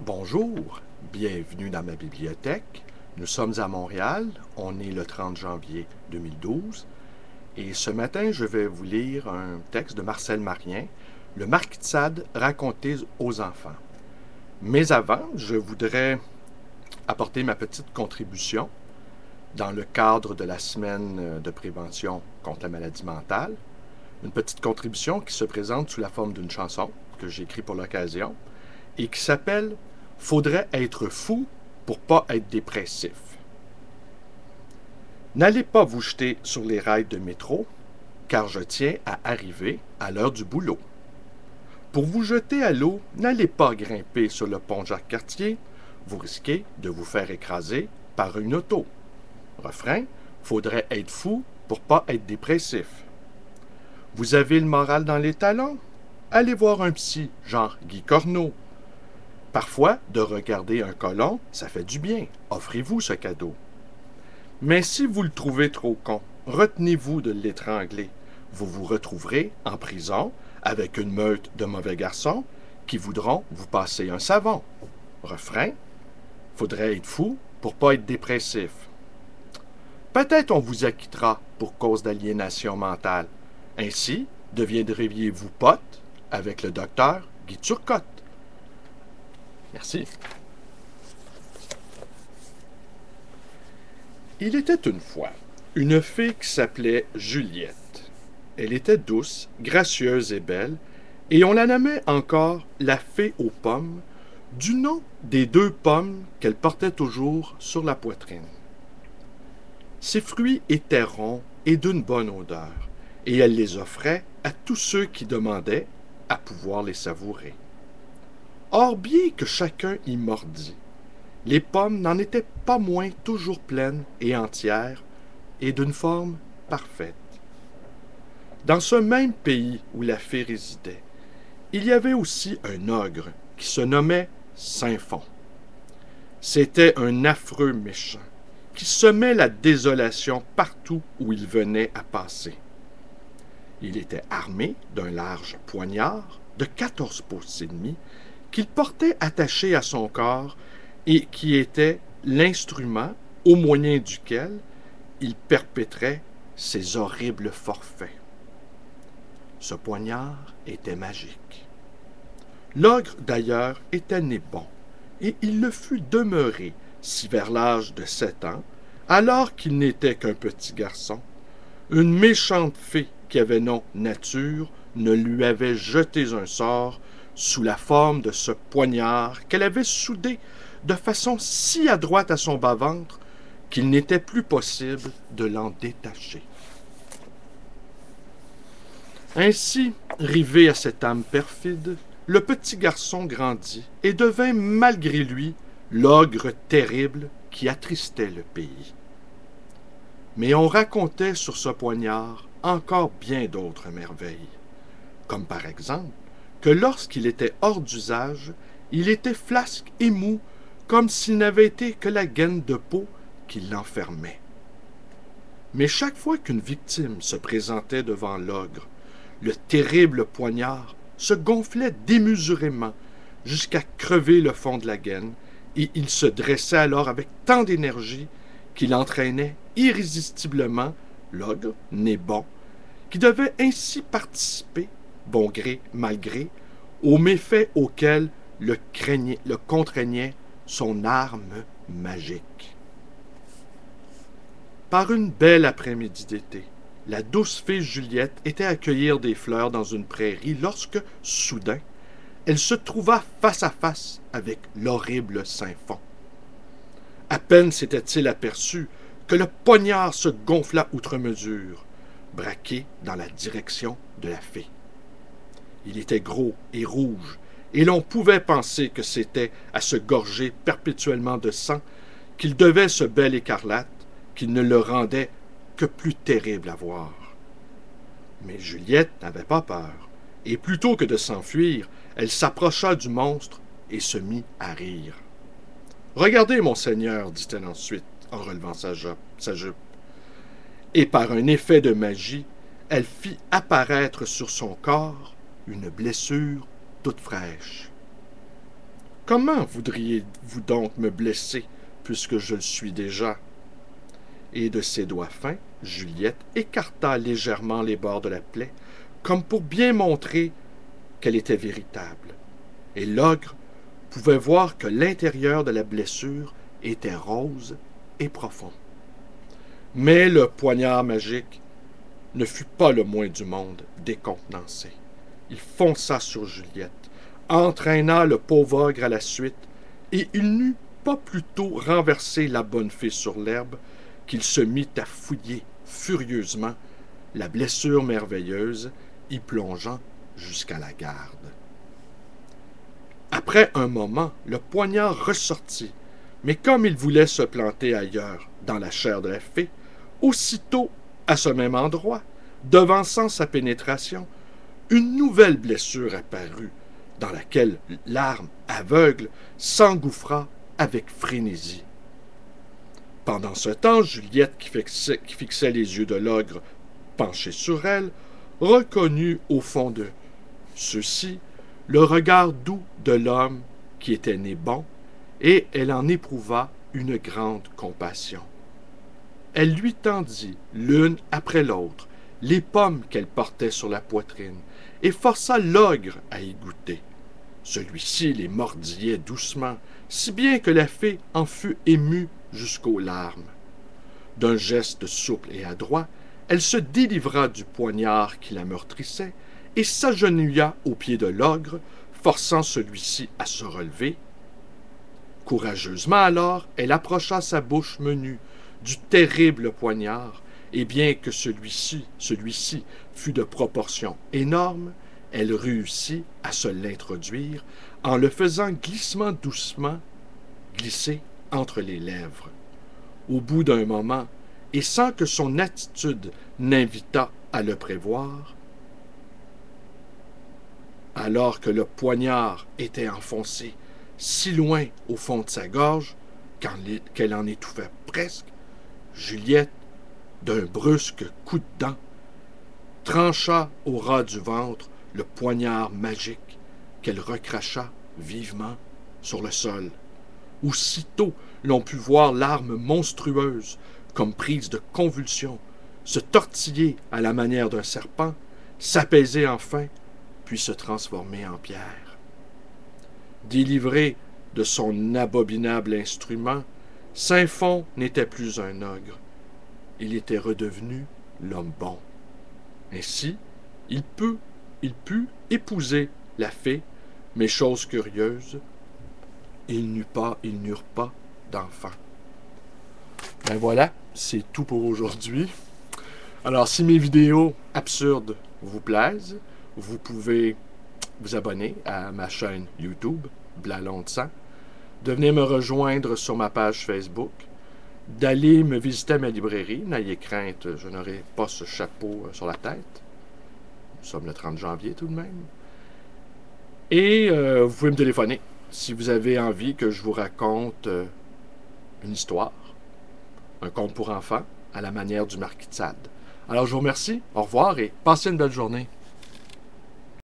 Bonjour, bienvenue dans ma bibliothèque. Nous sommes à Montréal, on est le 30 janvier 2012 et ce matin je vais vous lire un texte de Marcel Marien, Le Marquis de Sade raconté aux enfants. Mais avant, je voudrais apporter ma petite contribution dans le cadre de la semaine de prévention contre la maladie mentale. Une petite contribution qui se présente sous la forme d'une chanson que j'ai écrite pour l'occasion et qui s'appelle « Faudrait être fou pour pas être dépressif ». N'allez pas vous jeter sur les rails de métro, car je tiens à arriver à l'heure du boulot. Pour vous jeter à l'eau, n'allez pas grimper sur le pont Jacques-Cartier, vous risquez de vous faire écraser par une auto. Refrain, faudrait être fou pour pas être dépressif. Vous avez le moral dans les talons? Allez voir un psy, genre Guy Corneau. Parfois, de regarder un colon, ça fait du bien. Offrez-vous ce cadeau. Mais si vous le trouvez trop con, retenez-vous de l'étrangler. Vous vous retrouverez en prison avec une meute de mauvais garçons qui voudront vous passer un savon. Refrain, faudrait être fou pour pas être dépressif. Peut-être on vous acquittera pour cause d'aliénation mentale. Ainsi, deviendriez-vous pote avec le docteur Guy Turcotte. Merci. Il était une fois une fille qui s'appelait Juliette. Elle était douce, gracieuse et belle, et on la nommait encore la fée aux pommes, du nom des 2 pommes qu'elle portait toujours sur la poitrine. Ses fruits étaient ronds et d'une bonne odeur, et elle les offrait à tous ceux qui demandaient à pouvoir les savourer. Or, bien que chacun y mordît, les pommes n'en étaient pas moins toujours pleines et entières et d'une forme parfaite. Dans ce même pays où la fée résidait, il y avait aussi un ogre qui se nommait Saint-Fond. C'était un affreux méchant qui semait la désolation partout où il venait à passer. Il était armé d'un large poignard de 14 pouces et demi qu'il portait attaché à son corps et qui était l'instrument au moyen duquel il perpétrait ses horribles forfaits. Ce poignard était magique. L'ogre, d'ailleurs, était né bon, et il le fut demeuré si vers l'âge de 7 ans, alors qu'il n'était qu'un petit garçon, une méchante fée qui avait nom Nature ne lui avait jeté un sort sous la forme de ce poignard qu'elle avait soudé de façon si adroite à son bas-ventre qu'il n'était plus possible de l'en détacher. Ainsi, rivé à cette âme perfide, le petit garçon grandit et devint malgré lui l'ogre terrible qui attristait le pays. Mais on racontait sur ce poignard encore bien d'autres merveilles, comme par exemple que lorsqu'il était hors d'usage, il était flasque et mou, comme s'il n'avait été que la gaine de peau qui l'enfermait. Mais chaque fois qu'une victime se présentait devant l'ogre, le terrible poignard se gonflait démesurément jusqu'à crever le fond de la gaine, et il se dressait alors avec tant d'énergie qu'il entraînait irrésistiblement l'ogre, né bon, qui devait ainsi participer, bon gré, mal gré, aux méfaits auxquels le contraignait son arme magique. Par une belle après-midi d'été, la douce fée Juliette était à cueillir des fleurs dans une prairie lorsque, soudain, elle se trouva face à face avec l'horrible Saint-Fond. À peine s'était-il aperçu que le poignard se gonfla outre mesure, braqué dans la direction de la fée. Il était gros et rouge, et l'on pouvait penser que c'était à se gorger perpétuellement de sang qu'il devait ce bel écarlate qui ne le rendait que plus terrible à voir. Mais Juliette n'avait pas peur, et plutôt que de s'enfuir, elle s'approcha du monstre et se mit à rire. « Regardez, monseigneur, dit-elle ensuite, en relevant sa jupe. Et par un effet de magie, elle fit apparaître sur son corps une blessure toute fraîche. Comment voudriez-vous donc me blesser, puisque je le suis déjà? Et de ses doigts fins, Juliette écarta légèrement les bords de la plaie, comme pour bien montrer qu'elle était véritable. Et l'ogre pouvait voir que l'intérieur de la blessure était rose et profond. Mais le poignard magique ne fut pas le moins du monde décontenancé. Il fonça sur Juliette, entraîna le pauvre ogre à la suite, et il n'eut pas plutôt renversé la bonne fée sur l'herbe qu'il se mit à fouiller furieusement la blessure merveilleuse, y plongeant jusqu'à la garde. Après un moment, le poignard ressortit, mais comme il voulait se planter ailleurs, dans la chair de la fée, aussitôt, à ce même endroit, devançant sa pénétration, une nouvelle blessure apparut, dans laquelle l'arme aveugle s'engouffra avec frénésie. Pendant ce temps, Juliette, qui fixait les yeux de l'ogre penchés sur elle, reconnut au fond de ceux-ci le regard doux de l'homme qui était né bon, et elle en éprouva une grande compassion. Elle lui tendit, l'une après l'autre, les pommes qu'elle portait sur la poitrine, et força l'ogre à y goûter. Celui-ci les mordillait doucement, si bien que la fée en fut émue jusqu'aux larmes. D'un geste souple et adroit, elle se délivra du poignard qui la meurtrissait et s'agenouilla aux pieds de l'ogre, forçant celui-ci à se relever. Courageusement alors, elle approcha sa bouche menue du terrible poignard, et bien que celui-ci fût de proportions énormes, elle réussit à se l'introduire en le faisant doucement glisser entre les lèvres. Au bout d'un moment, et sans que son attitude n'invitât à le prévoir, alors que le poignard était enfoncé si loin au fond de sa gorge qu'elle en étouffait presque, Juliette, d'un brusque coup de dent, trancha au ras du ventre le poignard magique qu'elle recracha vivement sur le sol. Aussitôt, l'on put voir l'arme monstrueuse, comme prise de convulsion, se tortiller à la manière d'un serpent, s'apaiser enfin, puis se transformer en pierre. Délivré de son abominable instrument, Saint-Fond n'était plus un ogre. Il était redevenu l'homme bon. Ainsi, il put épouser la fée, mais chose curieuse, ils n'eurent pas d'enfant. Ben voilà, c'est tout pour aujourd'hui. Alors, si mes vidéos absurdes vous plaisent, vous pouvez vous abonner à ma chaîne YouTube, Blalon de sang, de venir me rejoindre sur ma page Facebook, d'aller me visiter à ma librairie. N'ayez crainte, je n'aurai pas ce chapeau sur la tête. Nous sommes le 30 janvier tout de même. Et vous pouvez me téléphoner si vous avez envie que je vous raconte une histoire, un conte pour enfants, à la manière du Marquis de Sade. Alors je vous remercie, au revoir et passez une belle journée.